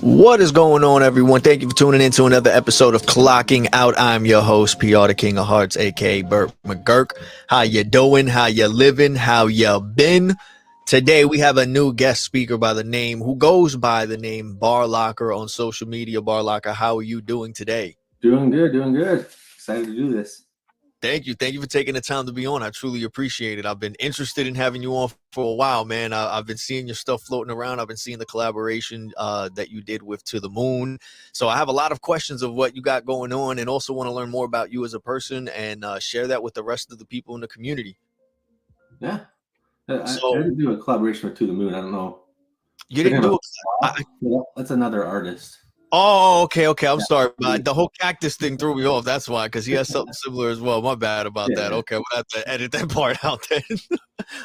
What is going on, everyone? Thank you for tuning in to another episode of Clocking Out. I'm your host, PR, the King of Hearts, aka Burt McGurk. How you doing? How you living? How you been? Today we have a new guest speaker who goes by the name BarLocker on social media. BarLocker, how are you doing today? Doing good, doing good. Excited to do this. Thank you. Thank you for taking the time to be on. I truly appreciate it. I've been interested in having you on for a while, man. I've been seeing your stuff floating around. I've been seeing the collaboration that you did with To the Moon. So I have a lot of questions of what you got going on, and also want to learn more about you as a person and share that with the rest of the people in the community. Yeah. I didn't do a collaboration with To the Moon. I don't know. You didn't do it? That's another artist. Oh, okay. I'm sorry. The whole cactus thing threw me off. That's why, because he has something similar as well. My bad about that. Okay, we'll have to edit that part out then.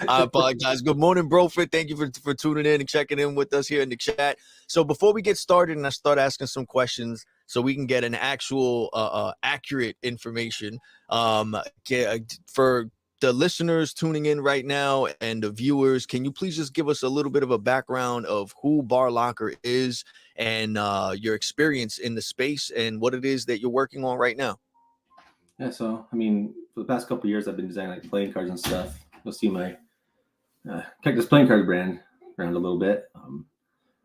I apologize. Good morning, Brofit. Thank you for tuning in and checking in with us here in the chat. So before we get started and I start asking some questions so we can get an actual accurate information for the listeners tuning in right now and the viewers, can you please just give us a little bit of a background of who BarLocker is and your experience in the space and what it is that you're working on right now? Yeah, so I mean, for the past couple of years, I've been designing like playing cards and stuff. You'll see my Cactus playing card brand around a little bit.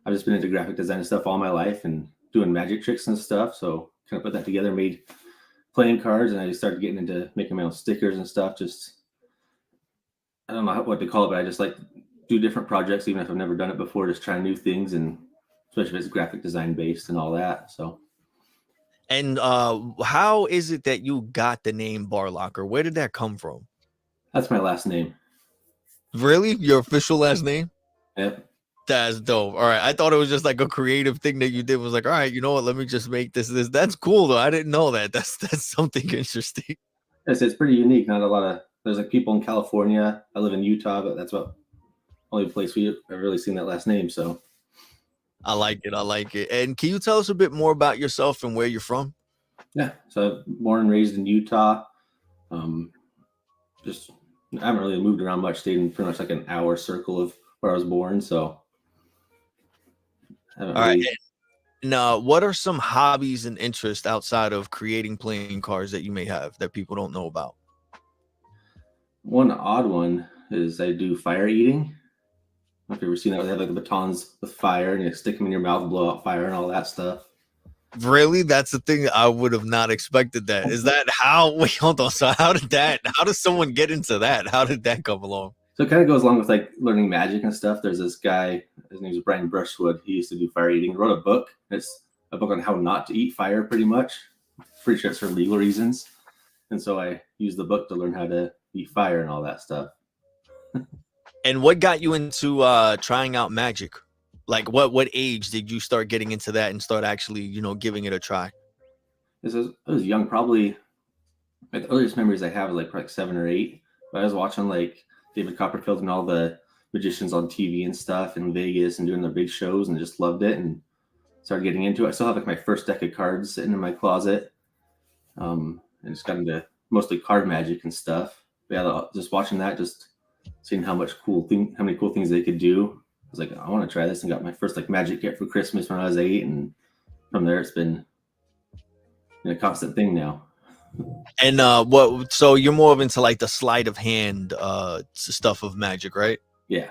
I've just been into graphic design and stuff all my life and doing magic tricks and stuff. So kind of put that together, made playing cards, and I just started getting into making my own stickers and stuff. Just I don't know what to call it, but I just like do different projects, even if I've never done it before, just trying new things, and especially if it's graphic design based and all that. So. And how is it that you got the name BarLocker? Where did that come from? That's my last name. Really? Your official last name? Yep. That's dope. All right. I thought it was just like a creative thing that you did. Was like, all right, you know what? Let me just make this. That's cool though. I didn't know that. That's something interesting. Yes, it's pretty unique. Not a lot of there's like people in California. I live in Utah, but that's about only place we've really seen that last name. So I like it. And can you tell us a bit more about yourself and where you're from? Yeah, so born and raised in Utah. Just I haven't really moved around much. Stayed in pretty much like an hour circle of where I was born. So all right. Now, what are some hobbies and interests outside of creating playing cards that you may have that people don't know about? One odd one is I do fire eating. I don't know if you've ever seen that. They have like the batons with fire and you stick them in your mouth, blow out fire and all that stuff. Really? That's the thing. I would have not expected that. Is that how? Wait, hold on. So how does someone get into that? How did that come along? So it kind of goes along with like learning magic and stuff. There's this guy, his name's Brian Brushwood. He used to do fire eating. He wrote a book. It's a book on how not to eat fire, pretty much. Pretty sure it's for legal reasons. And so I used the book to learn how to eat fire and all that stuff. And what got you into trying out magic? Like what age did you start getting into that and start actually, giving it a try? I was young, probably. The earliest memories I have is like 7 or 8. But I was watching like David Copperfield and all the magicians on TV and stuff in Vegas and doing their big shows, and just loved it and started getting into it. I still have like my first deck of cards sitting in my closet, and just got into mostly card magic and stuff. But yeah, just watching that, just seeing how many cool things they could do. I was like, I want to try this, and got my first like magic kit for Christmas when I was 8, and from there it's been a constant thing now. And so you're more of into like the sleight of hand stuff of magic, right? Yeah.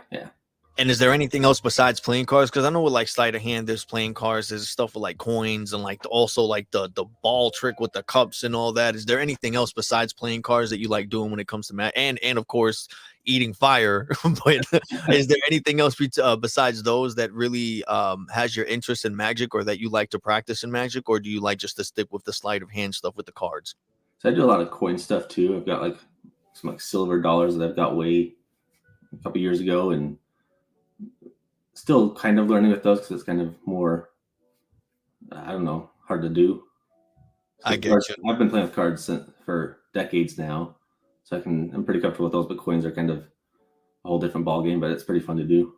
And is there anything else besides playing cards? Because I know with like sleight of hand, there's playing cards, there's stuff with like coins, and like also like the ball trick with the cups and all that. Is there anything else besides playing cards that you like doing when it comes to magic? And of course eating fire. But is there anything else besides those that really has your interest in magic, or that you like to practice in magic, or do you like just to stick with the sleight of hand stuff with the cards? So I do a lot of coin stuff too. I've got like some like silver dollars that I've got way a couple years ago, and still kind of learning with those because it's kind of more, I don't know, hard to do. So I get you. I've been playing with cards for decades now, so I'm pretty comfortable with those. But coins are kind of a whole different ball game, but it's pretty fun to do.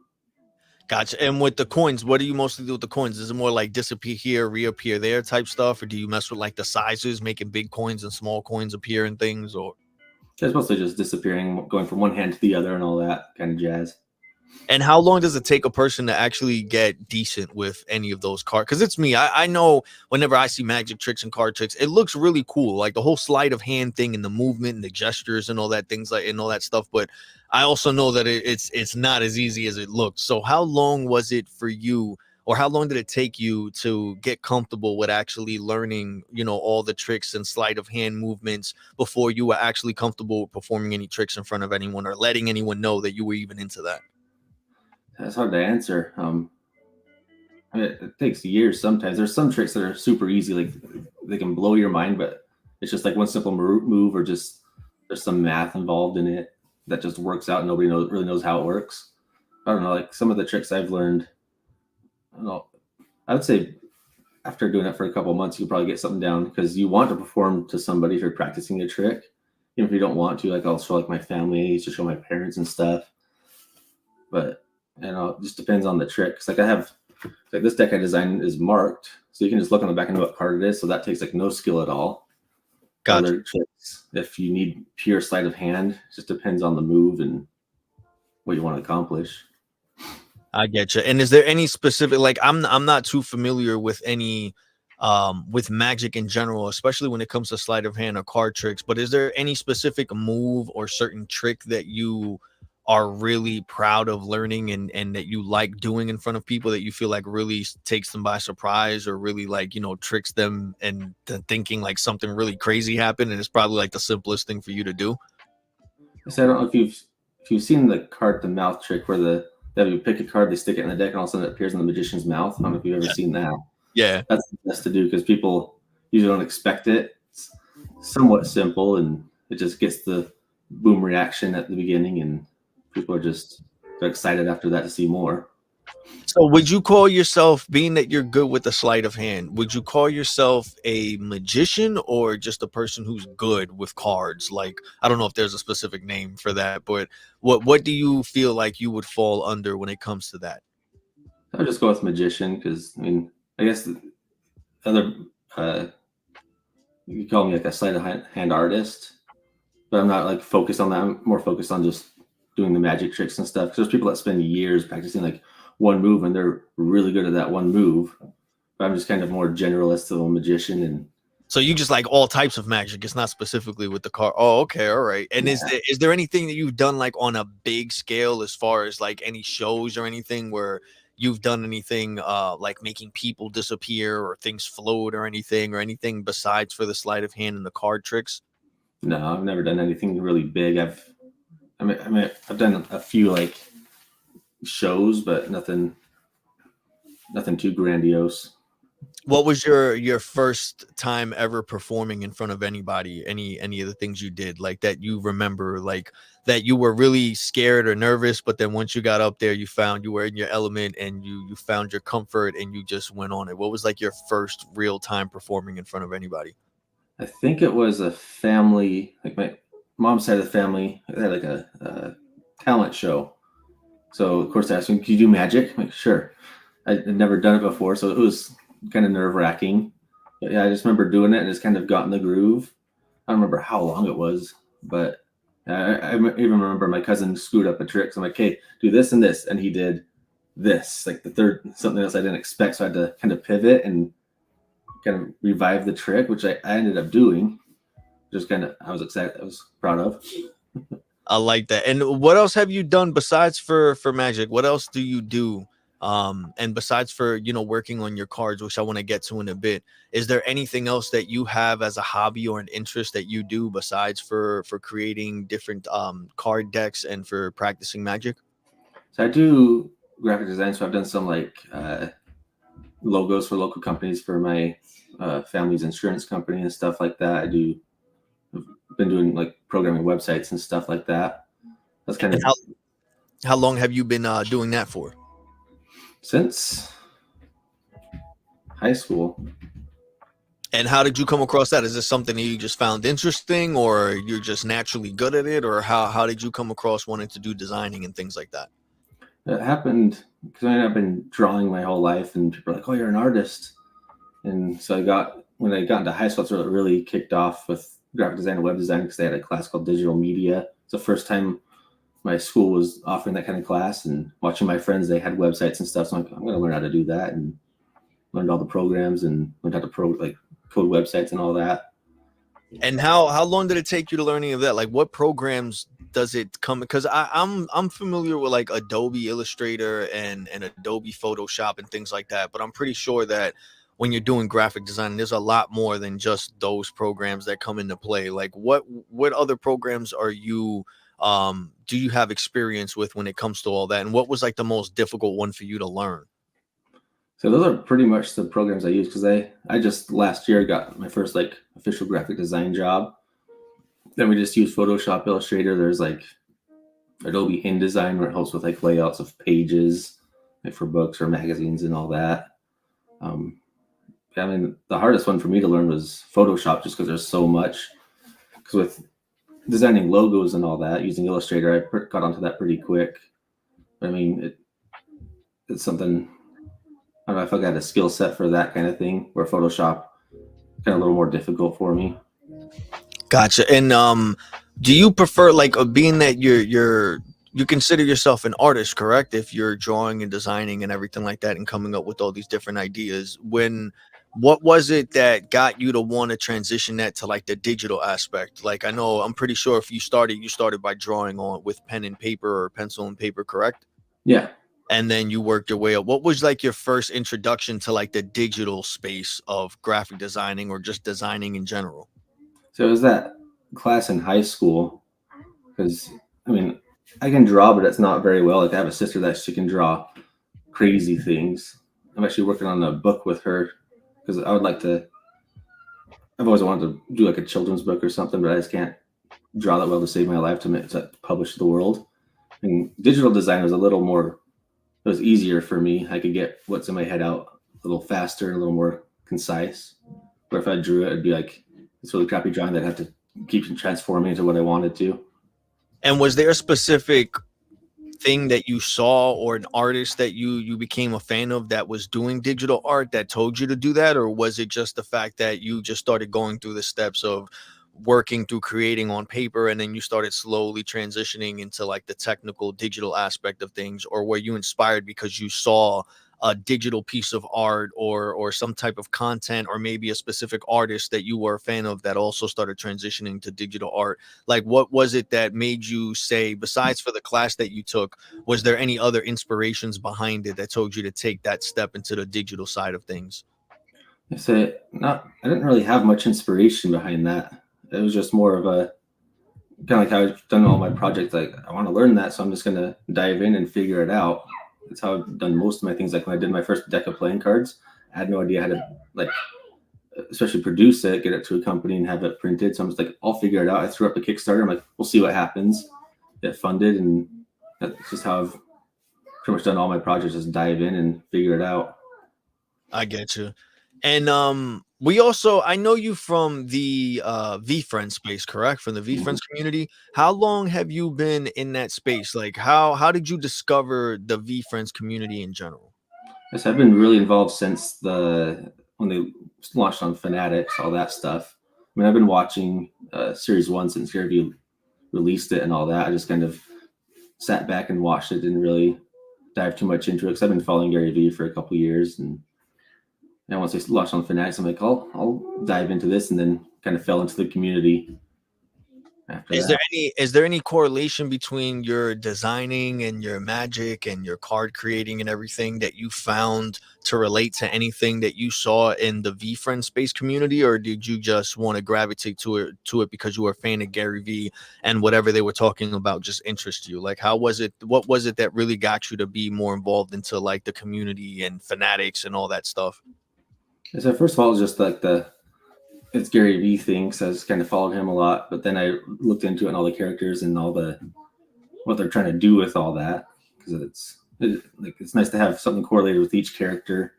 Gotcha. And with the coins, what do you mostly do with the coins? Is it more like disappear here, reappear there type stuff, or do you mess with like the sizes, making big coins and small coins appear and things? Or it's mostly just disappearing, going from one hand to the other, and all that kind of jazz. And how long does it take a person to actually get decent with any of those cards? Because it's me. I know whenever I see magic tricks and card tricks, it looks really cool. Like the whole sleight of hand thing and the movement and the gestures and all that things like and all that stuff. But I also know that it's not as easy as it looks. So how long was it for you, or how long did it take you to get comfortable with actually learning, all the tricks and sleight of hand movements before you were actually comfortable performing any tricks in front of anyone or letting anyone know that you were even into that? That's hard to answer. I mean, it takes years sometimes. There's some tricks that are super easy, like they can blow your mind, but it's just like one simple move, or just there's some math involved in it that just works out. And nobody really knows how it works. I don't know. Like some of the tricks I've learned, I don't know. I would say after doing it for a couple of months, you probably get something down because you want to perform to somebody if you're practicing a trick. Even if you don't want to, like I'll show like my family, I used to show my parents and stuff. But it just depends on the trick. Cause like I have like this deck I designed is marked, so you can just look on the back and know what card it is. So that takes like no skill at all. Gotcha. Other tricks, if you need pure sleight of hand, it just depends on the move and what you want to accomplish. I get you. And is there any specific, like I'm not too familiar with any with magic in general, especially when it comes to sleight of hand or card tricks, but is there any specific move or certain trick that you are really proud of learning and that you like doing in front of people that you feel like really takes them by surprise or really like, tricks them and thinking like something really crazy happened and it's probably like the simplest thing for you to do? So I don't know if you've seen the card to mouth trick where you pick a card, they stick it in the deck, and all of a sudden it appears in the magician's mouth. I don't know if you've ever Yeah. seen that. Yeah. That's the best to do because people usually don't expect it. It's somewhat simple, and it just gets the boom reaction at the beginning, and people are just they're excited after that to see more. So would you call yourself, being that you're good with the sleight of hand, would you call yourself a magician or just a person who's good with cards? Like, I don't know if there's a specific name for that, but what do you feel like you would fall under when it comes to that? I'll just go with magician because I mean I guess the other uh, you could call me like a sleight of hand artist, but I'm not like focused on that. I'm more focused on just doing the magic tricks and stuff. 'Cause there's people that spend years practicing like one move and they're really good at that one move. But I'm just kind of more generalist to a magician, and So you just like all types of magic. It's not specifically with the card. Oh, okay, all right. And is yeah, there anything that you've done like on a big scale as far as like any shows or anything where you've done anything like making people disappear or things float or anything besides for the sleight of hand and the card tricks? no, I've never done anything really big. I've done a few like shows, but nothing too grandiose. What was your first time ever performing in front of anybody? Any of the things you did like that you remember, like that you were really scared or nervous, but then once you got up there, you found you were in your element and you found your comfort and you just went on it. What was like your first real time performing in front of anybody? I think it was a family, like my mom's side of the family, they had like a talent show. So of course they asked me, "Can you do magic?" I'm like, sure. I had never done it before, so it was kind of nerve wracking. But yeah, I just remember doing it and just kind of got in the groove. I don't remember how long it was, but I even remember my cousin screwed up a trick. So I'm like, "Hey, do this and this," and he did this, like the third something else I didn't expect. So I had to kind of pivot and kind of revive the trick, which I ended up doing. Just kind of I was excited, I was proud of. I like that. And what else have you done besides for magic? What else do you do? And besides for, working on your cards, which I want to get to in a bit, is there anything else that you have as a hobby or an interest that you do besides for creating different card decks and for practicing magic? So I do graphic design. So I've done some like logos for local companies for my family's insurance company and stuff like that. I've been doing like programming websites and stuff like that. That's kind And of how long have you been doing that for? since high school. And how did you come across that? Is this something that you just found interesting or you're just naturally good at it? Or how did you come across wanting to do designing and things like that? It happened because I've been drawing my whole life, and people are like, "Oh, you're an artist." And so when I got into high school, that's where it really kicked off with graphic design and web design because they had a class called digital media. It's the first time my school was offering that kind of class, and watching my friends, they had websites and stuff. So I'm going to learn how to do that, and learned all the programs and learned how to code websites and all that. And how long did it take you to learn any of that? Like, what programs does it come? Because I'm familiar with like Adobe Illustrator and Adobe Photoshop and things like that, but I'm pretty sure that when you're doing graphic design, there's a lot more than just those programs that come into play. Like, what other programs are you do you have experience with when it comes to all that? And what was like the most difficult one for you to learn? So those are pretty much the programs I use, because I just last year got my first like official graphic design job. Then we just use Photoshop, Illustrator. There's like Adobe InDesign, where it helps with like layouts of pages, like for books or magazines and all that. Um, I mean, the hardest one for me to learn was Photoshop, just because there's so much. Because with designing logos and all that, using Illustrator, I got onto that pretty quick. But I mean, it's something, I don't know if I got a skill set for that kind of thing, where Photoshop kind of a little more difficult for me. Gotcha. And do you prefer like being that you consider yourself an artist, correct? If you're drawing and designing and everything like that and coming up with all these different ideas, what was it that got you to want to transition that to like the digital aspect? Like, I know I'm pretty sure if you started by drawing on with pen and paper or pencil and paper, correct? Yeah. And then you worked your way up. What was like your first introduction to like the digital space of graphic designing or just designing in general? So it was that class in high school, because I mean, I can draw, but it's not very well. Like I have a sister that she can draw crazy things. I'm actually working on a book with her, because I would like to. I've always wanted to do like a children's book or something, but I just can't draw that well to save my life to publish to the world. And digital design was a little more. It was easier for me. I could get what's in my head out a little faster, a little more concise. Where if I drew it, it'd be like this really crappy drawing that I'd have to keep transforming into what I wanted to. And was there a specific thing that you saw or an artist that you became a fan of that was doing digital art that told you to do that, or was it just the fact that you just started going through the steps of working through creating on paper and then you started slowly transitioning into like the technical digital aspect of things, or were you inspired because you saw a digital piece of art or some type of content or maybe a specific artist that you were a fan of that also started transitioning to digital art? Like, what was it that made you say, besides for the class that you took, was there any other inspirations behind it that told you to take that step into the digital side of things? I say not. I didn't really have much inspiration behind that. It was just more of a kind of like how I've done all my projects. Like I want to learn that, so I'm just gonna dive in and figure it out. That's how I've done most of my things. Like when I did my first deck of playing cards, I had no idea how to like, especially produce it, get it to a company, and have it printed. So I'm just like, I'll figure it out. I threw up a Kickstarter. I'm like, we'll see what happens. Get funded, and that's just how I've pretty much done all my projects. Just dive in and figure it out. I get you. And we also, I know you from the VFriend space, correct? From the VFriends community. How long have you been in that space? Like how did you discover the VFriends community in general? Yes, I've been really involved since when they launched on Fanatics, all that stuff. I mean, I've been watching Series One since Gary Vee released it and all that. I just kind of sat back and watched it, didn't really dive too much into it, because I've been following Gary Vee for a couple years, and then once they launched on Fanatics, I'm like, I'll dive into this, and then kind of fell into the community after that. Is there any correlation between your designing and your magic and your card creating and everything that you found to relate to anything that you saw in the VFriend space community, or did you just want to gravitate to it because you were a fan of Gary Vee and whatever they were talking about just interests you? Like, how was it? What was it that really got you to be more involved into like the community and Fanatics and all that stuff? So first of all, it was just like it's Gary Vee thing, so I just kind of followed him a lot. But then I looked into it and all the characters and all the what they're trying to do with all that, because it's nice to have something correlated with each character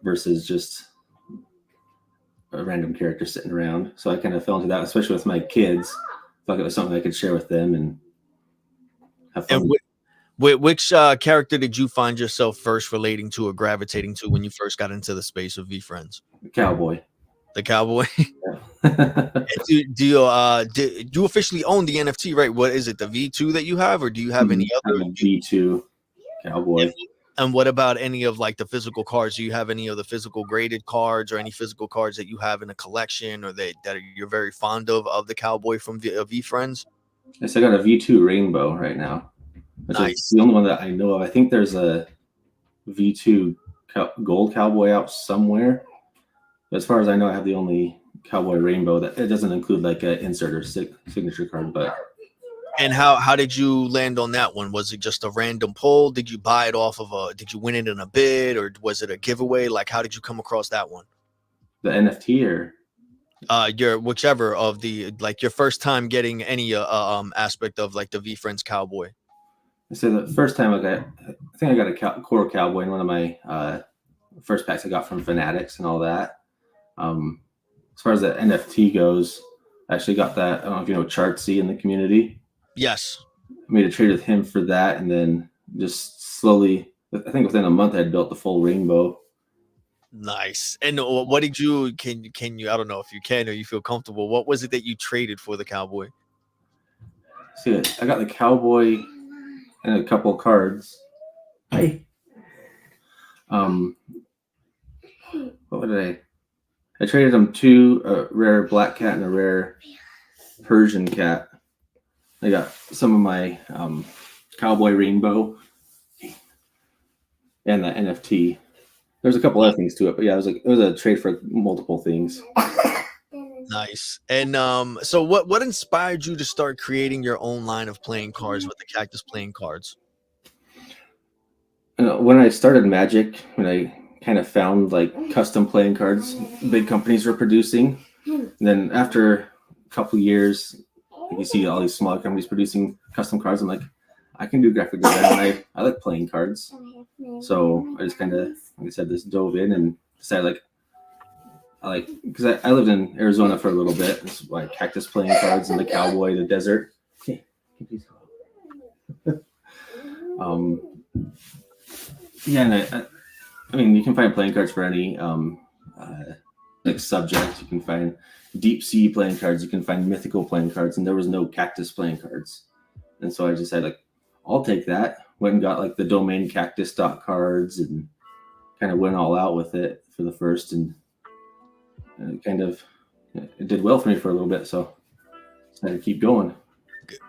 versus just a random character sitting around. So I kind of fell into that, especially with my kids. Like it was something I could share with them and have fun. And which character did you find yourself first relating to or gravitating to when you first got into the space of VFriends? Cowboy. The cowboy. Yeah. Do you officially own the NFT, right? What is it, the V2 that you have, or do you have any I have other? a V2 And, Cowboy. and what about any of like the physical cards? Do you have any of the physical graded cards or any physical cards that you have in a collection or that you're very fond of the Cowboy from V Friends? Yes, I got a V2 Rainbow right now, which is Nice. the only one that I know of. I think there's a V2 Gold Cowboy out somewhere. But as far as I know, I have the only Cowboy Rainbow that it doesn't include like an insert or signature card. But And how did you land on that one? Was it just a random pull? Did you buy it off of a? Did you win it in a bid, or was it a giveaway? Like, how did you come across that one? the NFT or Your whichever of the like your first time getting any aspect of like the V Friends Cowboy. I say the first time I think I got a Coral Cowboy in one of my first packs I got from Fanatics and all that. As far as the NFT goes, I actually got that. I don't know if you know Chartsy in the community. Yes. I made a trade with him for that, and then just slowly, I think within a month, I had built the full rainbow. Nice. And what did you can you I don't know if you can or you feel comfortable. What was it that you traded for the Cowboy? See, I got the Cowboy and a couple cards. Hey. What did I traded them two, a rare black cat and a rare Persian cat. I got some of my Cowboy Rainbow and the NFT. There's a couple other things to it, but yeah, it was a trade for multiple things. Nice. And so what inspired you to start creating your own line of playing cards with the Cactus playing cards? When I started Magic, when I kind of found like custom playing cards big companies were producing, and then after a couple years, like you see all these smaller companies producing custom cards. I'm like, I can do graphic design, and I like playing cards. So I just kind of, like I said, just dove in and decided because I lived in Arizona for a little bit. It's like Cactus playing cards and the Cowboy, the desert. Okay, please go. Yeah, and I mean, you can find playing cards for any like subject. You can find deep sea playing cards. You can find mythical playing cards, and there was no Cactus playing cards. And so I just said, like, I'll take that. Went and got like the domain cactus cards and kind of went all out with it for the first, and it did well for me for a little bit. So I had to keep going.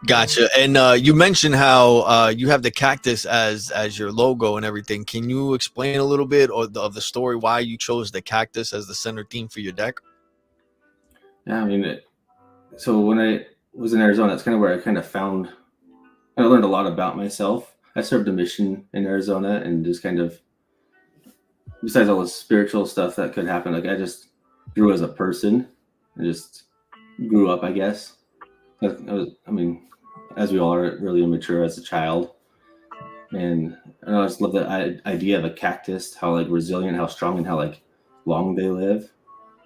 Gotcha. And you mentioned how you have the cactus as your logo and everything. Can you explain a little bit of the story why you chose the cactus as the center theme for your deck? Yeah, I mean, so when I was in Arizona, that's kind of where I kind of found. I learned a lot about myself. I served a mission in Arizona, and just kind of, besides all the spiritual stuff that could happen, like I just grew as a person. I just grew up, I guess. I mean, as we all are really immature as a child. And I just love the idea of a cactus, how like resilient, how strong, and how like long they live.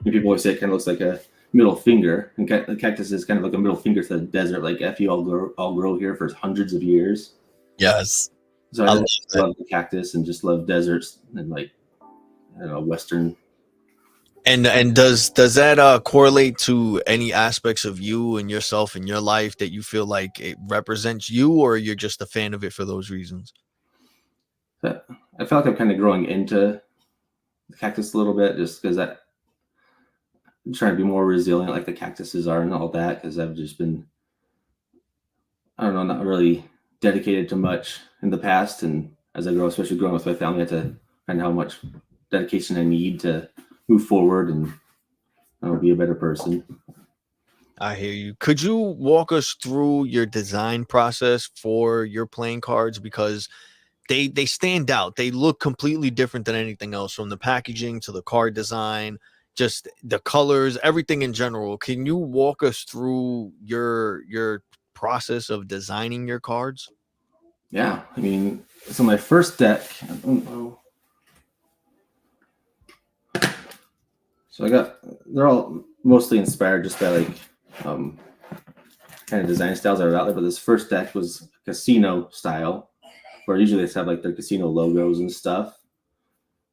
And people always say it kind of looks like a middle finger, and the cactus is kind of like a middle finger to the desert. Like, if you all grow here for hundreds of years. Yes. So I just love the cactus and just love deserts and like, I don't know, Western. And does that correlate to any aspects of you and yourself in your life that you feel like it represents you, or you're just a fan of it for those reasons? But I feel like I'm kind of growing into the cactus a little bit, just because I'm trying to be more resilient, like the cactuses are, and all that. Because I've just been, I don't know, not really dedicated to much in the past, and as I grow, especially growing with my family, I have to find how much dedication I need to move forward and be a better person. I hear you. Could you walk us through your design process for your playing cards? Because they stand out. They look completely different than anything else, from the packaging to the card design, just the colors, everything in general. Can you walk us through your process of designing your cards? Yeah, I mean, so my first deck. So they're all mostly inspired just by like kind of design styles that are out there. But this first deck was casino style, where usually they have like their casino logos and stuff.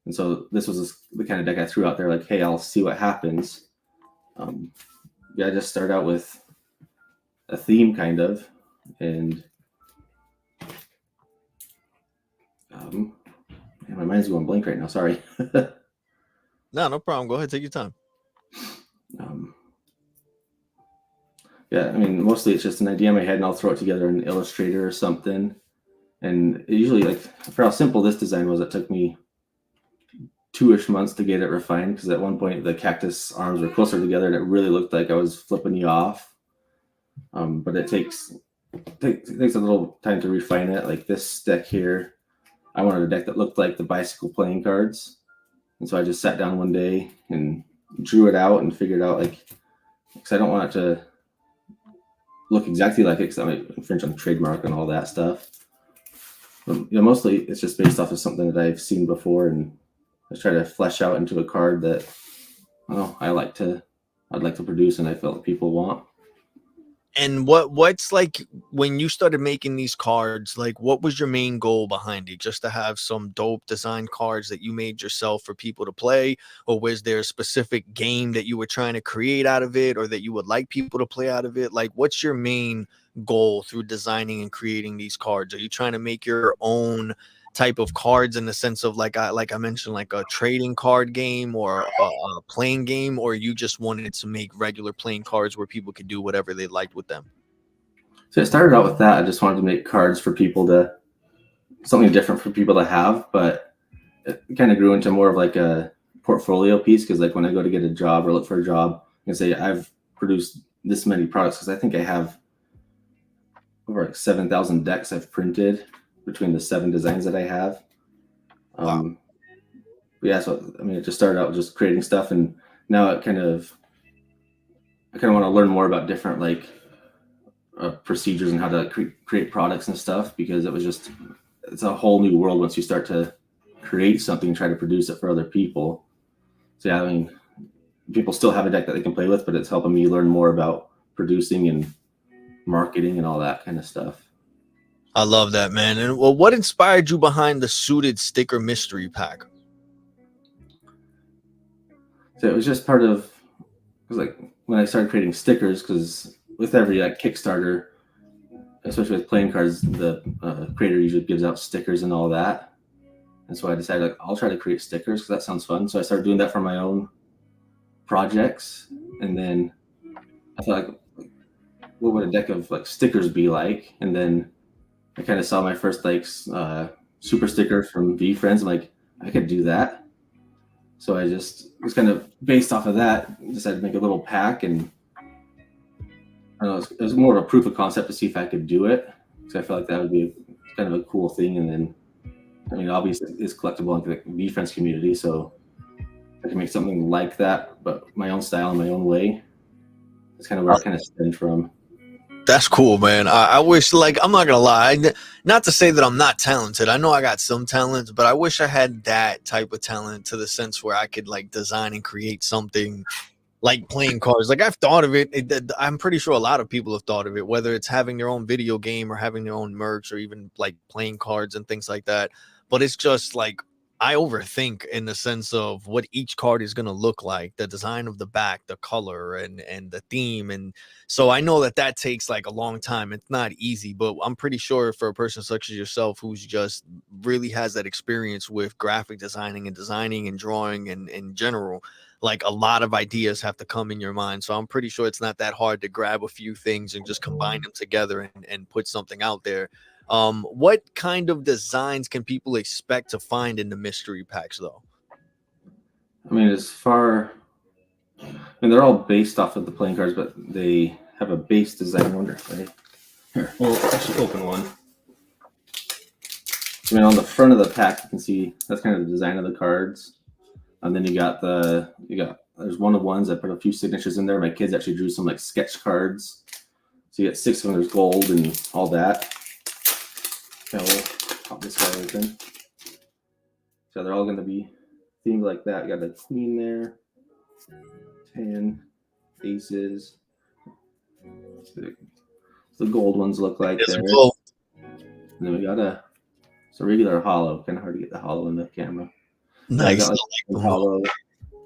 And so this was the kind of deck I threw out there, like, hey, I'll see what happens. yeah, I just start out with a theme kind of, and my mind's going blank right now. Sorry. No problem. Go ahead, take your time. um, yeah, I mean, mostly it's just an idea in my head, and I'll throw it together in Illustrator or something. And it usually, like, for how simple this design was, it took me 2-ish months to get it refined, because at one point the cactus arms were closer together and it really looked like I was flipping you off. But it takes a little time to refine it. Like this deck here, I wanted a deck that looked like the bicycle playing cards, and so I just sat down one day and drew it out and figured out, like, because I don't want it to look exactly like it, because I might infringe on trademark and all that stuff. But, mostly it's just based off of something that I've seen before, and I try to flesh out into a card that, well, I'd like to produce, and I feel like people want. And what's like when you started making these cards, like what was your main goal behind it? Just to have some dope design cards that you made yourself for people to play, or was there a specific game that you were trying to create out of it, or that you would like people to play out of it? Like, what's your main goal through designing and creating these cards? Are you trying to make your own type of cards in the sense of, like I mentioned, like a trading card game or a playing game, or you just wanted to make regular playing cards where people could do whatever they liked with them? So it started out with that. I just wanted to make cards for people to, something different for people to have, but it kind of grew into more of like a portfolio piece, because like when I go to get a job or look for a job and say I've produced this many products, because I think I have over like 7,000 decks I've printed between the 7 designs that I have. Wow. Yeah, so I mean, it just started out with just creating stuff, and now I kind of want to learn more about different, like, procedures and how to create products and stuff, because it's a whole new world once you start to create something and try to produce it for other people. So yeah, I mean, people still have a deck that they can play with, but it's helping me learn more about producing and marketing and all that kind of stuff. I love that, man. And well, what inspired you behind the suited sticker mystery pack? So it was just part of, because like when I started creating stickers, because with every like Kickstarter, especially with playing cards, the creator usually gives out stickers and all that. And so I decided, like, I'll try to create stickers because that sounds fun. So I started doing that for my own projects. And then I thought, like, what would a deck of like stickers be like? And then I kind of saw my first like super sticker from V Friends. I'm like, I could do that. So I just was kind of based off of that, decided to make a little pack, and I don't know, it was more of a proof of concept to see if I could do it, because I felt like that would be kind of a cool thing. And then, I mean, obviously it's collectible in the V Friends community, so I can make something like that, but my own style and my own way. That's kind of where it kind of stemmed from. That's cool, man. I wish, like, I'm not gonna lie, not to say that I'm not talented. I know I got some talent, but I wish I had that type of talent, to the sense where I could like design and create something like playing cards. Like, I've thought of it. I'm pretty sure a lot of people have thought of it, whether it's having their own video game or having their own merch or even like playing cards and things like that. But it's just like, I overthink in the sense of what each card is going to look like, the design of the back, the color, and the theme. And so I know that that takes like a long time. It's not easy, but I'm pretty sure for a person such as yourself, who's just really has that experience with graphic designing and designing and drawing and in general, like, a lot of ideas have to come in your mind. So I'm pretty sure it's not that hard to grab a few things and just combine them together and put something out there. What kind of designs can people expect to find in the mystery packs, though? I mean, they're all based off of the playing cards, but they have a base design. I wonder if here, we'll actually open one. I mean, on the front of the pack, you can see that's kind of the design of the cards. And then there's one of ones. I put a few signatures in there. My kids actually drew some like sketch cards. So you get 6 of them. There's gold and all that. So we'll pop this guy open. So they're all going to be themed like that. You got the queen there, 10, aces. The gold ones look like there. And then we got a regular hollow. Kind of hard to get the hollow in the camera. Nice. Got, like, hollow,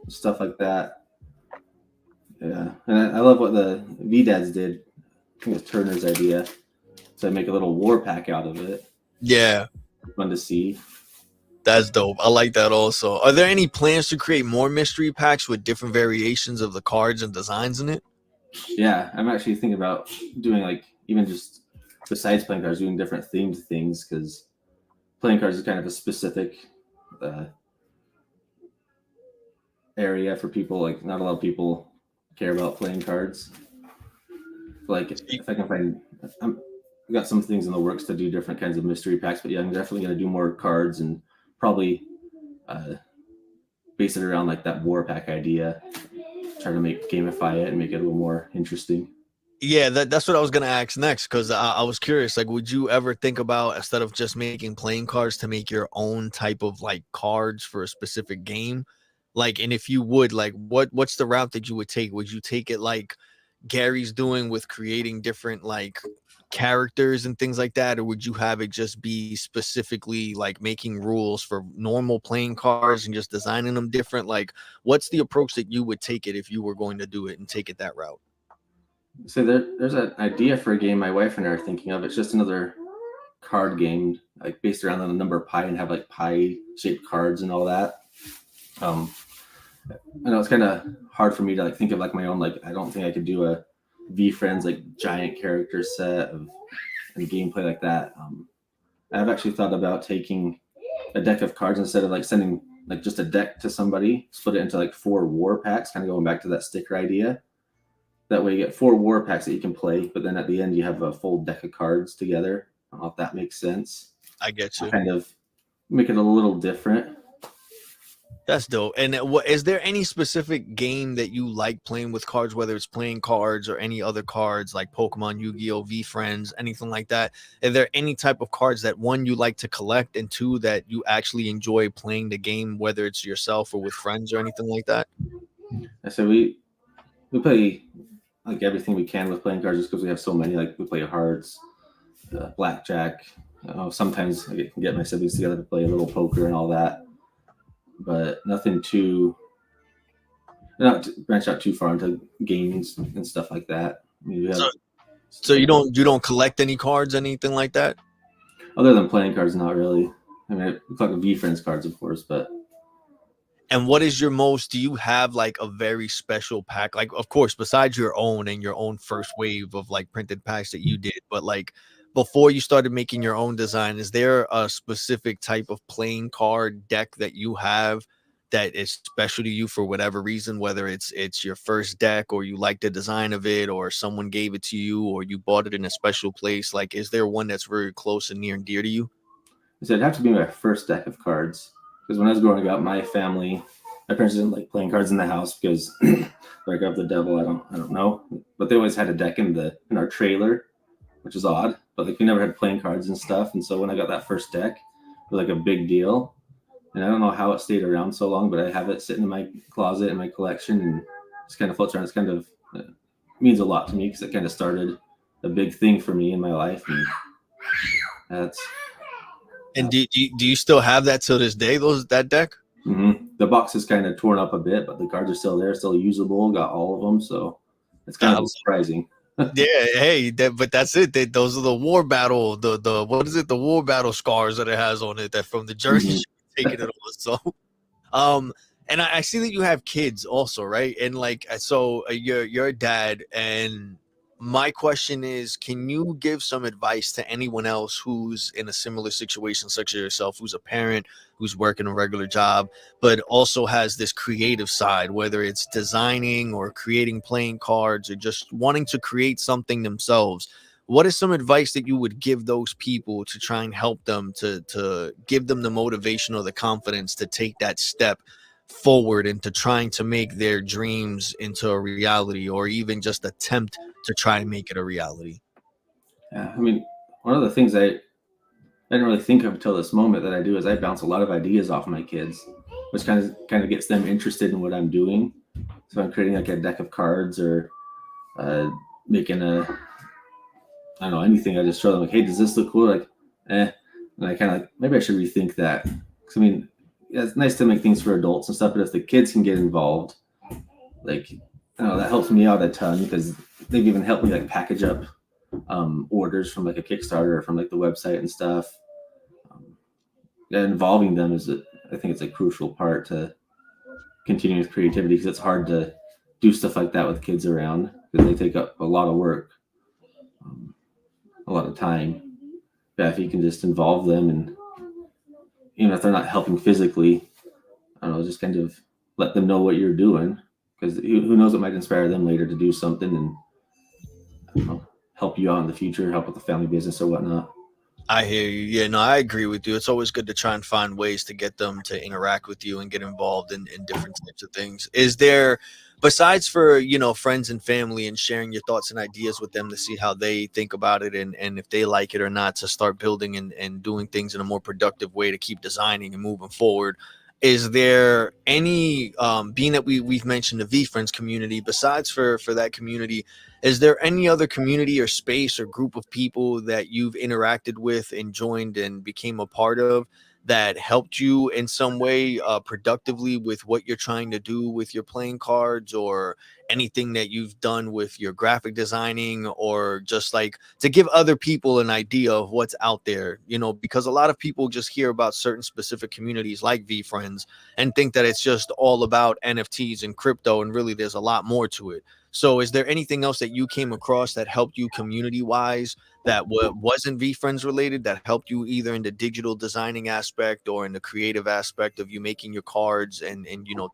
stuff like that. Yeah, and I love what the V Dads did. I think it was Turner's idea to make a little war pack out of it. Yeah, Fun to see. that's dope. I like that also. Are there any plans to create more mystery packs with different variations of the cards and designs in it? Yeah, I'm actually thinking about doing like even just besides playing cards, doing different themed things because playing cards is kind of a specific uh, area for people. Like not a lot of people care about playing cards. Like if I can find, I got some things in the works to do different kinds of mystery packs. But yeah, I'm definitely going to do more cards and probably uh, base it around like that war pack idea. Try to gamify it and make it a little more interesting. Yeah, that's what I was gonna ask next because I was curious. Like, would you ever think about instead of just making playing cards to make your own type of like cards for a specific game? Like, and if you would, like, what's the route that you would take? Would you take it like Gary's doing with creating different like characters and things like that, or would you have it just be specifically like making rules for normal playing cards and just designing them different? Like, what's the approach that you would take it if you were going to do it and take it that route? So there's an idea for a game my wife and I are thinking of. It's just another card game, like based around the number pi and have like pie shaped cards and all that. Um, I know it's kind of hard for me to like think of like my own. Like I don't think I could do a V Friends like giant character set of and gameplay like that. I've actually thought about taking a deck of cards instead of like sending like just a deck to somebody, split it into like 4 war packs, kind of going back to that sticker idea. That way you get 4 war packs that you can play, but then at the end you have a full deck of cards together. I don't know if that makes sense. I get I you. kind of make it a little different. That's dope. And what is there any specific game that you like playing with cards, whether it's playing cards or any other cards like Pokemon, Yu-Gi-Oh, V Friends, anything like that? Are there any type of cards that one you like to collect and two that you actually enjoy playing the game, whether it's yourself or with friends or anything like that? I said we play like everything we can with playing cards just because we have so many. Like we play hearts, blackjack. Sometimes I can get my siblings together to play a little poker and all that, but nothing too not to branch out too far into games and stuff like that. I mean, we So have so you don't collect any cards, anything like that? other than playing cards, not really. I mean, we collect V Friends cards, of course, but And what is your most, do you have like a very special pack? Like, of course, besides your own and your own first wave of like printed packs that you did, but like before you started making your own design, is there a specific type of playing card deck that you have that is special to you for whatever reason, whether it's your first deck or you like the design of it or someone gave it to you or you bought it in a special place? Like, is there one that's very close and near and dear to you? I said it'd have to be my first deck of cards because when I was growing up, my parents didn't like playing cards in the house because like of the devil. I don't know, but they always had a deck in our trailer, which is odd. But like we never had playing cards and stuff, and so when I got that first deck, it was like a big deal. And I don't know how it stayed around so long, but I have it sitting in my closet in my collection and just kind of floats around. It's kind of means a lot to me because it kind of started a big thing for me in my life, and that's And do you still have that till this day, that deck? the box is kind of torn up a bit, but the cards are still there, still usable. Got all of them, so it's kind I of surprising. Yeah, hey, but that's it. Those are the war battle, the what is it? The war battle scars that it has on it that from the journey Mhm. taking it on. So, um, and I see that you have kids also, right? And like, so you're a dad, and my question is, can you give some advice to anyone else who's in a similar situation, such as yourself, who's a parent, who's working a regular job, but also has this creative side, whether it's designing or creating playing cards or just wanting to create something themselves? What is some advice that you would give those people to try and help them to give them the motivation or the confidence to take that step forward into trying to make their dreams into a reality or even just attempt to try and make it a reality? Yeah, I mean, one of the things I didn't really think of until this moment that I do is I bounce a lot of ideas off my kids, which kind of gets them interested in what I'm doing. So I'm creating like a deck of cards or uh, making I don't know anything. I just show them like, hey, does this look cool? Like, and I kind of like maybe I should rethink that. Because I mean, yeah, it's nice to make things for adults and stuff, but if the kids can get involved, like I know that helps me out a ton because they've even helped me like package up orders from like a Kickstarter or from like the website and stuff. Um, yeah, involving them I think it's a crucial part to continuing with creativity because it's hard to do stuff like that with kids around because they take up a lot of work, um, a lot of time. Yeah, if you can just involve them and even if they're not helping physically, I don't know, just kind of let them know what you're doing because who knows, it might inspire them later to do something and I don't know, help you out in the future, help with the family business or whatnot. I hear you. Yeah, no, I agree with you. It's always good to try and find ways to get them to interact with you and get involved in different types of things. Is there, besides for, friends and family and sharing your thoughts and ideas with them to see how they think about it and if they like it or not, to start building and doing things in a more productive way to keep designing and moving forward? Is there any, being that we've mentioned the V Friends community, besides for that community, is there any other community or space or group of people that you've interacted with and joined and became a part of that helped you in some way productively with what you're trying to do with your playing cards, or anything that you've done with your graphic designing, or just like to give other people an idea of what's out there? Because a lot of people just hear about certain specific communities like V Friends and think that it's just all about NFTs and crypto, and really there's a lot more to it. So, is there anything else that you came across that helped you community wise that wasn't VFriends related, that helped you either in the digital designing aspect or in the creative aspect of you making your cards and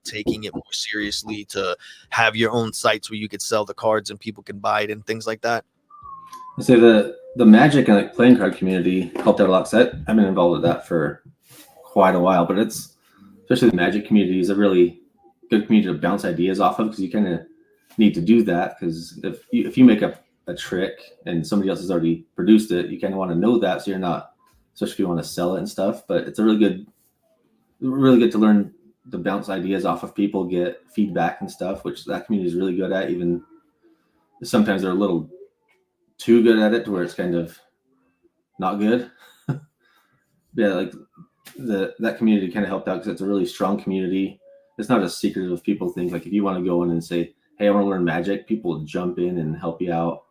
taking it more seriously to have your own sites where you could sell the cards and people can buy it and things like that? I say the Magic and like playing card community helped out a lot. I've been involved with that for quite a while, but it's especially the Magic community is a really good community to bounce ideas off of because you kind of need to do that because if you make a trick and somebody else has already produced it, you kind of want to know that so you're not, especially if you want to sell it and stuff. But it's a really good to learn to bounce ideas off of people, get feedback and stuff, which that community is really good at. Even sometimes they're a little too good at it to where it's kind of not good. Yeah, like that community kind of helped out because it's a really strong community. It's not as secretive as people think. Like if you want to go in and say, "Hey, I want to learn Magic," people will jump in and help you out.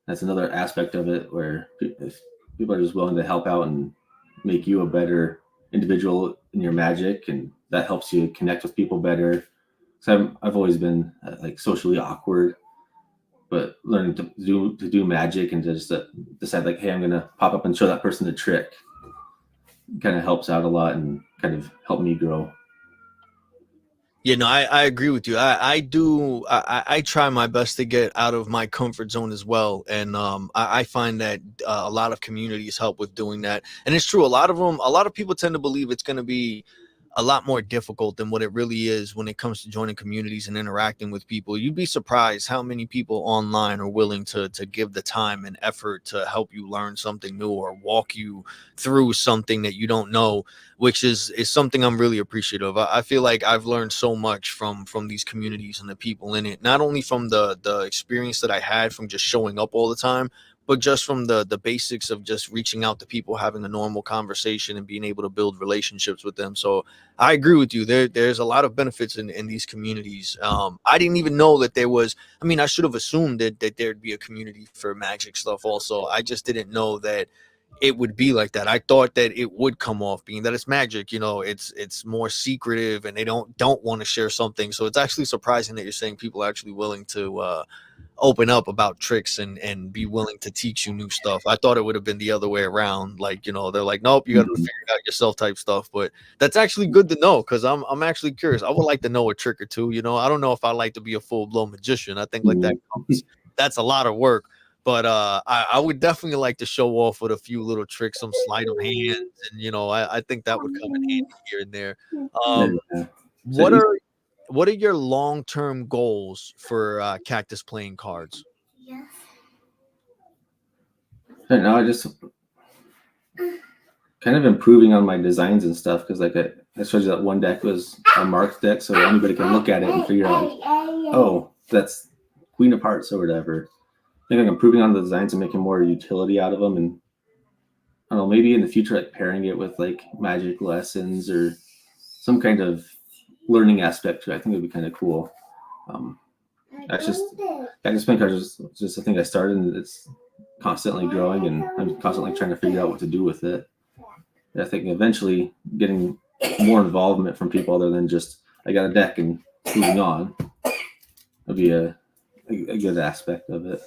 That's another aspect of it where if people are just willing to help out and make you a better individual in your Magic, and that helps you connect with people better. So I've always been like socially awkward, but learning to do Magic and just decide like, hey, I'm gonna pop up and show that person the trick kind of helps out a lot and kind of helped me grow. Yeah, no, I agree with you. I do. I try my best to get out of my comfort zone as well, and I find that a lot of communities help with doing that. And it's true. A lot of people tend to believe it's going to be a lot more difficult than what it really is when it comes to joining communities and interacting with people. You'd be surprised how many people online are willing to give the time and effort to help you learn something new or walk you through something that you don't know, which is something I'm really appreciative of. I feel like I've learned so much from these communities and the people in it, not only from the experience that I had from just showing up all the time, but just from the basics of just reaching out to people, having a normal conversation and being able to build relationships with them. So I agree with you. There's a lot of benefits in these communities. I didn't even know that there was. I mean, I should have assumed that there'd be a community for Magic stuff also. I just didn't know that it would be like that. I thought that it would come off being that it's Magic. It's more secretive and they don't want to share something. So it's actually surprising that you're saying people are actually willing to open up about tricks and be willing to teach you new stuff. I thought it would have been the other way around. Like, they're like, nope, you got to Mhm. figure it out yourself type stuff. But that's actually good to know because I'm actually curious. I would like to know a trick or two. I don't know if I like to be a full blown magician. I think like Mhm. that's a lot of work. But I would definitely like to show off with a few little tricks, some sleight of hands, and I think that would come in handy here and there. Um, Yeah. So what are what are your long term goals for Cactus playing cards? right now, I just kind of improving on my designs and stuff because like I showed you that one deck was a marked deck, so anybody can look at it and figure out, like, oh, that's Queen of Hearts or whatever. I think I'm improving on the designs and making more utility out of them, and I don't know, maybe in the future, like pairing it with like Magic lessons or some kind of learning aspect to it. I think it'd be kind of cool. Um, That's just playing cards is just a thing I started, and it's constantly growing, and I'm constantly trying to figure out what to do with it. And I think eventually getting more involvement from people other than just I got a deck and moving on would be a good aspect of it.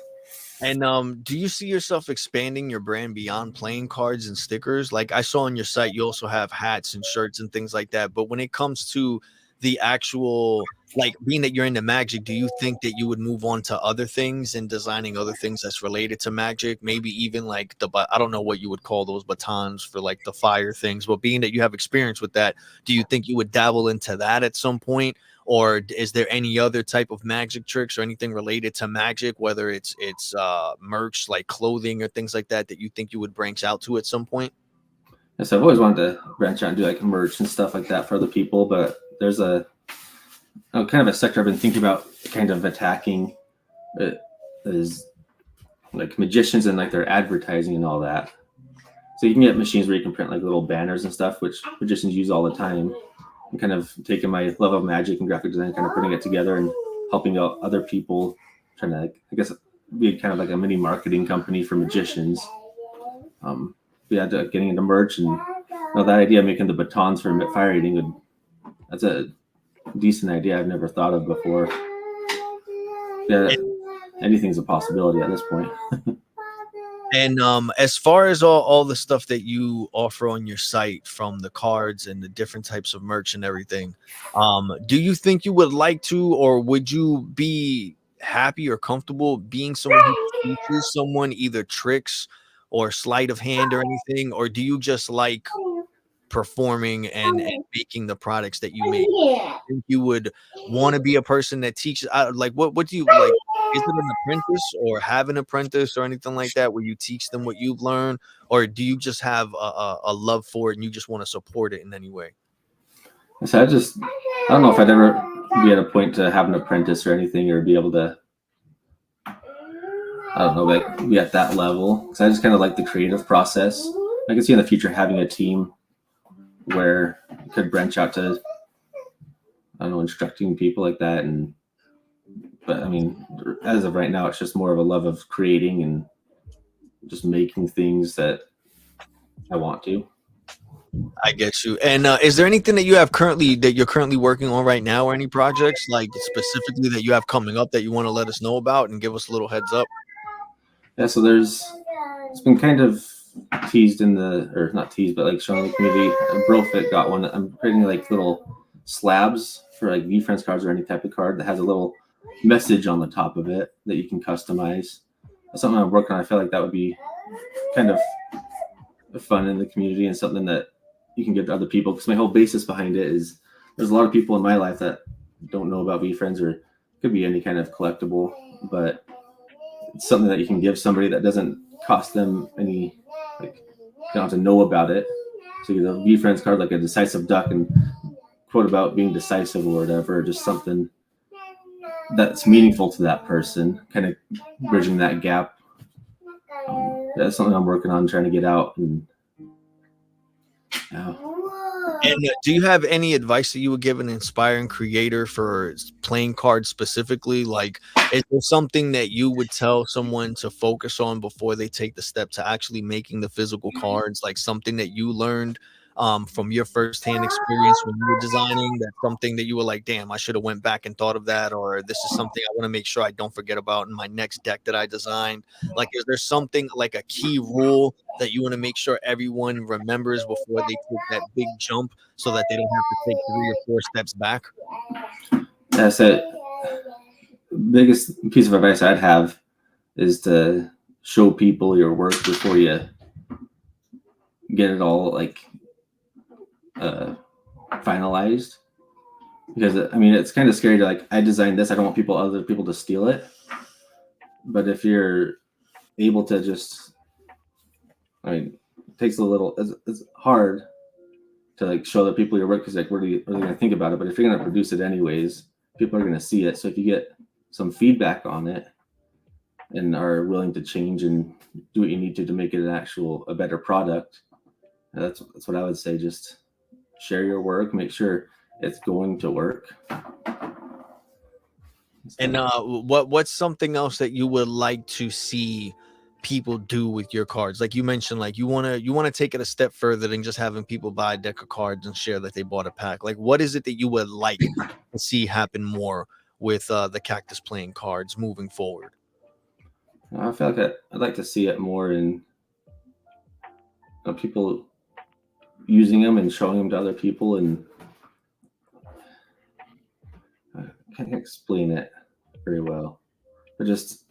And do you see yourself expanding your brand beyond playing cards and stickers? Like I saw on your site, you also have hats and shirts and things like that. But when it comes to the actual, like being that you're into Magic, do you think that you would move on to other things and designing other things that's related to Magic? Maybe even like I don't know what you would call those batons for like the fire things. But being that you have experience with that, do you think you would dabble into that at some point? Or is there any other type of magic tricks or anything related to magic, whether it's merch like clothing or things like that, that you think you would branch out to at some point? Yes, I've always wanted to branch out and do like merch and stuff like that for other people, but there's kind of a sector I've been thinking about kind of attacking. It is like magicians and like their advertising and all that. So you can get machines where you can print like little banners and stuff, which magicians use all the time. I'm kind of taking my love of magic and graphic design, kind of putting it together and helping out other people, trying to, I guess, be kind of like a mini marketing company for magicians. Yeah, getting into merch and that idea of making the batons for fire eating, that's a decent idea I've never thought of before. Yeah, anything's a possibility at this point. And as far as all the stuff that you offer on your site, from the cards and the different types of merch and everything, do you think you would like to, or would you be happy or comfortable being someone who teaches someone either tricks or sleight of hand or anything? Or do you just like performing and making the products that you make? Think you would want to be a person that teaches, like what do you like? Is it an apprentice or have an apprentice or anything like that where you teach them what you've learned? Or do you just have a love for it and you just want to support it in any way? So I don't know if I'd ever be at a point to have an apprentice or anything, or be able to, I don't know, like be at that level. Because I just kind of like the creative process. I can see in the future having a team where you could branch out to, I don't know, instructing people like that. But I mean, as of right now, it's just more of a love of creating and just making things that I want to. I get you. And is there anything that you're currently working on right now, or any projects like specifically that you have coming up that you want to let us know about and give us a little heads up? Yeah, so it's been kind of teased or not teased, but like shown in the community. Brofit got one. I'm creating like little slabs for like VFriends cards or any type of card that has a little message on the top of it that you can customize. That's something I'm working on. I feel like that would be kind of fun in the community and something that you can give to other people, because my whole basis behind it is there's a lot of people in my life that don't know about VFriends, or it could be any kind of collectible, but it's something that you can give somebody that doesn't cost them any, like, you don't have to know about it. So you get a VFriends card like a decisive duck and quote about being decisive or whatever, just something that's meaningful to that person, kind of bridging that gap. That's something I'm working on, trying to get out. And do you have any advice that you would give an inspiring creator for playing cards specifically? Like, is there something that you would tell someone to focus on before they take the step to actually making the physical cards? Like something that you learned from your firsthand experience when you were designing, that's something that you were like, damn, I should have went back and thought of that, or this is something I want to make sure I don't forget about in my next deck that I designed. Like, is there something like a key rule that you want to make sure everyone remembers before they take that big jump so that they don't have to take 3 or 4 steps back? That's it. Biggest piece of advice I'd have is to show people your work before you get it all like finalized, because I mean it's kind of scary to like, I designed this, I don't want other people to steal it. But if you're able to just, I mean, it takes a little, it's hard to like show the people your work, because like what are they going to think about it? But if you're going to produce it anyways, people are going to see it. So if you get some feedback on it and are willing to change and do what you need to make it a better product, that's what I would say. Just share your work, make sure it's going to work. It's And kind of what's something else that you would like to see people do with your cards? Like you mentioned, like you wanna take it a step further than just having people buy a deck of cards and share that they bought a pack. Like what is it that you would like to see happen more with the Cactus playing cards moving forward? I feel like I'd like to see it more in people using them and showing them to other people, and I can't explain it very well, but just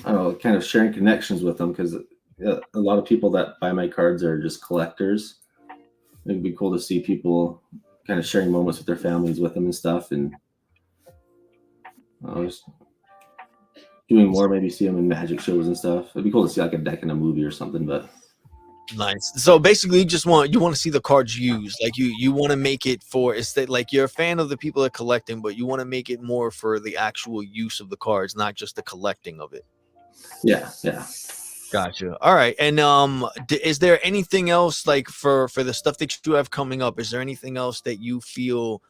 I don't know, kind of sharing connections with them because a lot of people that buy my cards are just collectors. It'd be cool to see people kind of sharing moments with their families with them and stuff, and just doing more. Maybe see them in magic shows and stuff. It'd be cool to see like a deck in a movie or something. But Nice. So basically, you want to see the cards used. Like you want to make it for it's that like you're a fan of the people that are collecting, but you want to make it more for the actual use of the cards, not just the collecting of it. yeah, yeah. Gotcha. All right. And is there anything else like for the stuff that you have coming up? Is there anything else that you feel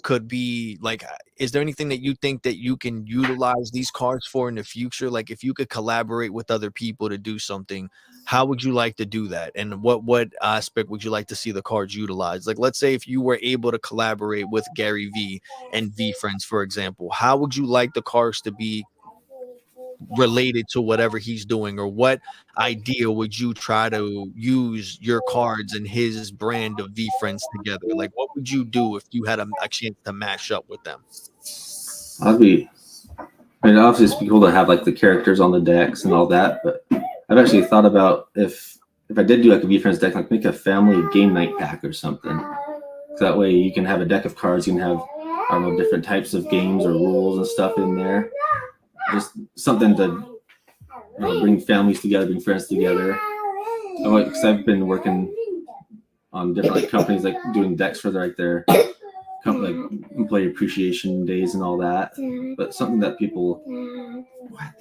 could be like? Is there anything that you think that you can utilize these cards for in the future? Like if you could collaborate with other people to do something, how would you like to do that? And what aspect would you like to see the cards utilized? Like let's say if you were able to collaborate with Gary V and V Friends, for example, how would you like the cards to be related to whatever he's doing, or what idea would you try to use your cards and his brand of V Friends together? Like what would you do if you had a chance to mash up with them? I'd be. I mean, obviously, it'd be cool to have like the characters on the decks and all that. But I've actually thought about if I did do like a V Friends deck, like make a family game night pack or something. So that way you can have a deck of cards. You can have I don't know different types of games or rules and stuff in there. Just something to bring families together, bring friends together. Because I've been working on different like, companies like doing decks for their like employee appreciation days and all that. But something that people what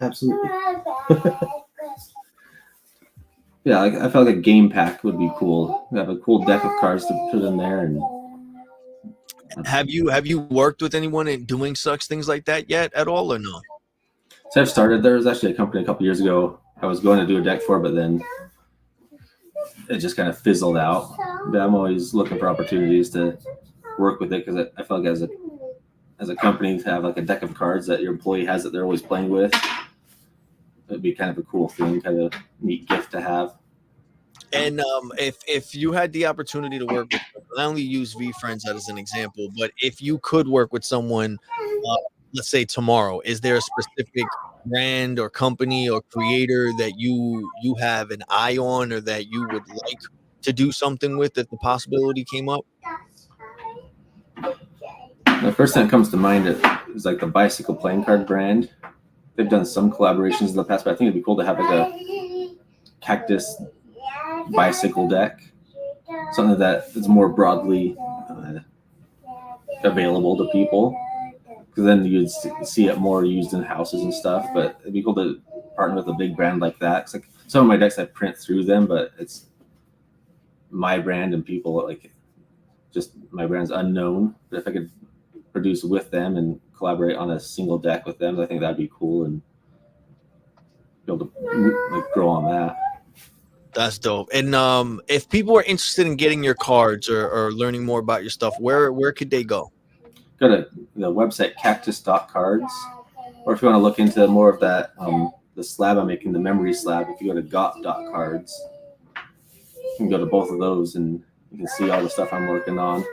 absolutely yeah, like, I felt like a game pack would be cool. Have a cool deck of cards to put in there, and Have you worked with anyone in doing such things like that yet at all, or no? so I've started. There was actually a company a couple years ago I was going to do a deck for, but then it just kind of fizzled out. But I'm always looking for opportunities to work with it because I feel like as a company to have like a deck of cards that your employee has that they're always playing with, it'd be kind of a cool thing, kind of neat gift to have. And if you had the opportunity to work with, I only use V Friends as an example, but if you could work with someone, uh, let's say tomorrow, is there a specific brand or company or creator that you have an eye on, or that you would like to do something with if the possibility came up? The first thing that comes to mind is like the bicycle playing card brand. They've done some collaborations in the past, but I think it'd be cool to have like a cactus bicycle deck, something that is more broadly available to people. Because then you'd see it more used in houses and stuff. But it'd be cool to partner with a big brand like that. 'Cause like some of my decks I print through them, but it's my brand and people like just my brand's unknown. But if I could produce with them and collaborate on a single deck with them, I think that'd be cool and be able to like grow on that. That's dope. And if people are interested in getting your cards, or learning more about your stuff, where could they go? Go to the website cactus.cards, or if you want to look into more of that, the slab I'm making, the memory slab, if you go to got.cards, you can go to both of those and you can see all the stuff I'm working on.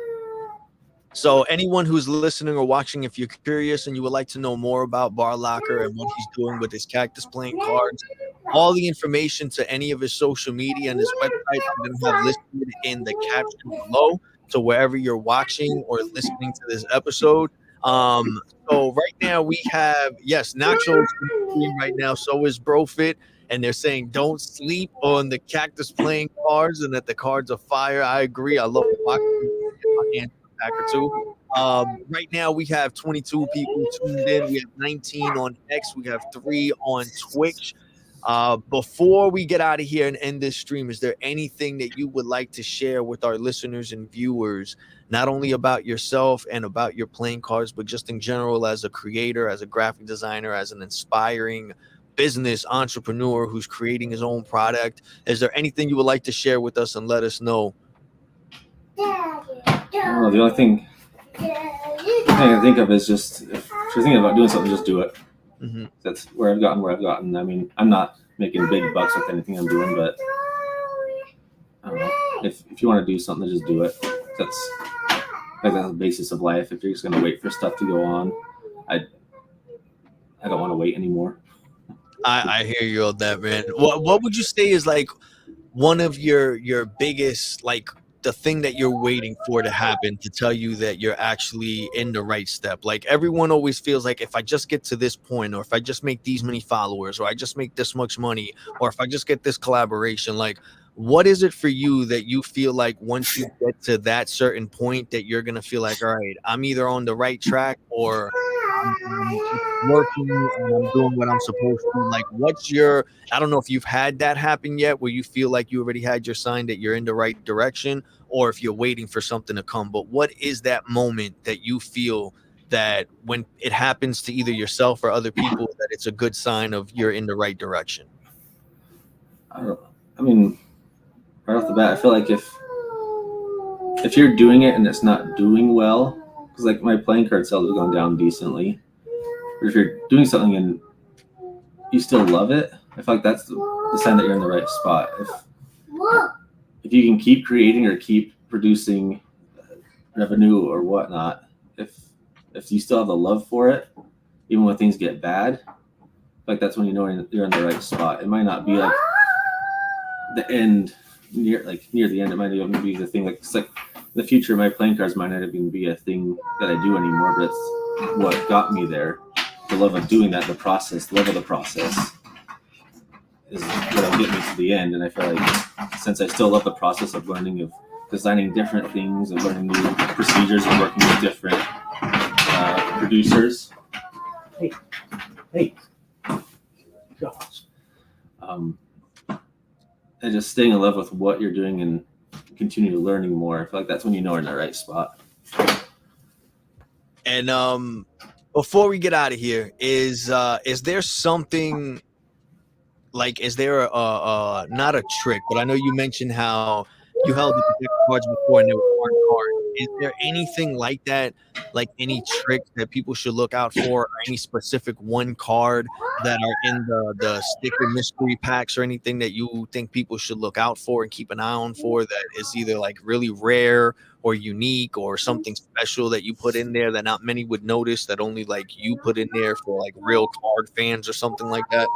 So anyone who's listening or watching, if you're curious and you would like to know more about BarLocker and what he's doing with his Cactus playing cards, all the information to any of his social media and his website, I'm going to have listed in the caption below. So wherever you're watching or listening to this episode. So right now we have, yes, Nacho is on the screen right now. So is BroFit. And they're saying don't sleep on the Cactus playing cards and that the cards are fire. I agree. I love watching my hands pack or two. Right now we have 22 people tuned in. We have 19 on X. We have 3 on Twitch. Before we get out of here and end this stream, is there anything that you would like to share with our listeners and viewers, not only about yourself and about your playing cards, but just in general as a creator, as a graphic designer, as an inspiring business entrepreneur who's creating his own product? Is there anything you would like to share with us and let us know? The only thing I can think of is just if you're thinking about doing something, just do it. Mm-hmm. That's where I've gotten. I mean, I'm not making big bucks with anything I'm doing, but I don't know. If you want to do something, just do it. That's the basis of life. If you're just gonna wait for stuff to go on, I don't want to wait anymore. I hear you on that, man. What would you say is like one of your biggest, like, the thing that you're waiting for to happen to tell you that you're actually in the right step? Like, everyone always feels like, if I just get to this point, or if I just make these many followers, or I just make this much money, or if I just get this collaboration, like, what is it for you that you feel like once you get to that certain point that you're gonna feel like, all right, I'm either on the right track, or I'm working and I'm doing what I'm supposed to? Like, what's your, I don't know if you've had that happen yet, where you feel like you already had your sign that you're in the right direction, or if you're waiting for something to come. But what is that moment that you feel that when it happens to either yourself or other people, that it's a good sign of you're in the right direction? I mean, right off the bat, I feel like if you're doing it and it's not doing well, because like my playing card sales have gone down decently, but if you're doing something and you still love it, I feel like that's the sign that you're in the right spot. If you can keep creating or keep producing revenue or whatnot, if you still have the love for it, even when things get bad, like that's when you know you're in the right spot. It might not be like the end, near the end. It might even be the thing. Like, it's like the future. My playing cards might not even be a thing that I do anymore, but it's what got me there. The love of doing that, the love of the process is what'll get me to the end. And I feel like since I still love the process of learning, of designing different things, of learning new procedures, and working with different producers. Hey, gosh. And just staying in love with what you're doing and continue learning more. I feel like that's when you know you're in the right spot. And before we get out of here, is there something, like, is there a not a trick, but I know you mentioned how you held the protected cards before and they were hard cards. Is there anything like that, like any tricks that people should look out for, or any specific one card that are in the sticker mystery packs, or anything that you think people should look out for and keep an eye on for, that is either like really rare or unique, or something special that you put in there that not many would notice, that only like you put in there for like real card fans or something like that?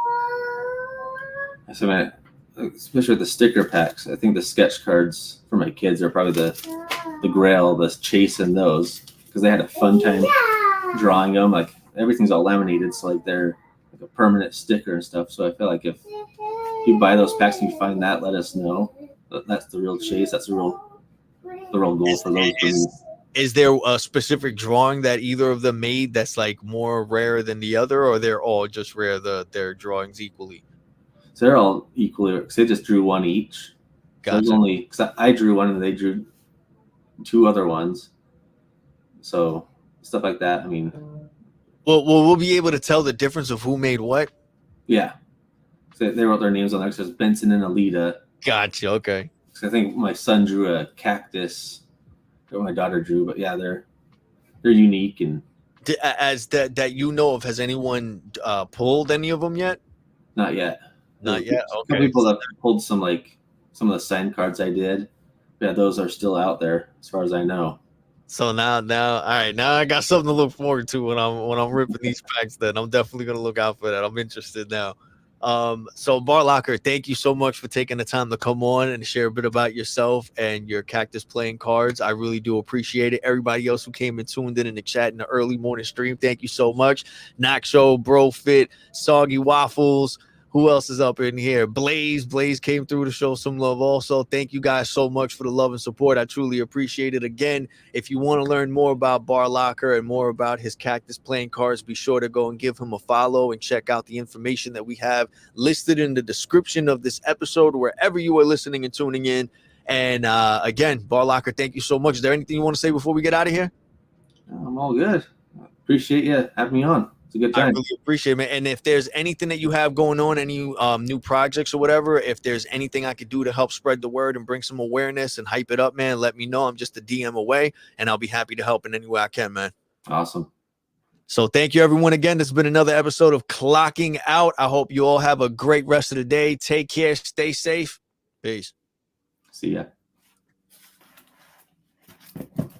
So, man, especially with the sticker packs, I think the sketch cards for my kids are probably the grail, the chasing those, because they had a fun time drawing them. Like, everything's all laminated, so like they're like a permanent sticker and stuff. So I feel like if you buy those packs and you find that, let us know. That's the real chase. That's the real goal for those. Is there a specific drawing that either of them made that's like more rare than the other, or they're all just rare, their drawings equally? So they're all equally, because they just drew one each. Gotcha. So only, because I drew one and they drew two other ones. So stuff like that. I mean, well, we'll be able to tell the difference of who made what. Yeah, so they wrote their names on there. It says Benson and Alita. Gotcha. Okay. I think my son drew a cactus that my daughter drew, but yeah, they're unique. And as that you know of, has anyone pulled any of them yet? Not yet. Not yet. Okay. Some people have pulled some of the signed cards I did. Yeah, those are still out there as far as I know. So now, all right, now I got something to look forward to when I'm ripping these packs. Then I'm definitely gonna look out for that. I'm interested now. So BarLocker, thank you so much for taking the time to come on and share a bit about yourself and your cactus playing cards. I really do appreciate it. Everybody else who came and tuned in the chat in the early morning stream, thank you so much. Knock Show, Bro Fit, Soggy Waffles, Who else is up in here? Blaze came through to show some love also. Thank you guys so much for the love and support. I truly appreciate it. Again, if you want to learn more about BarLocker and more about his Cactus playing cards, be sure to go and give him a follow and check out the information that we have listed in the description of this episode, wherever you are listening and tuning in. And again, BarLocker, thank you so much. Is there anything you want to say before we get out of here? I'm all good. Appreciate you having me on. It's a good time. I really appreciate it, man. And if there's anything that you have going on, any new projects or whatever, if there's anything I could do to help spread the word and bring some awareness and hype it up, man, let me know. I'm just a DM away, and I'll be happy to help in any way I can, man. Awesome. So thank you, everyone. Again, this has been another episode of Clocking Out. I hope you all have a great rest of the day. Take care. Stay safe. Peace. See ya.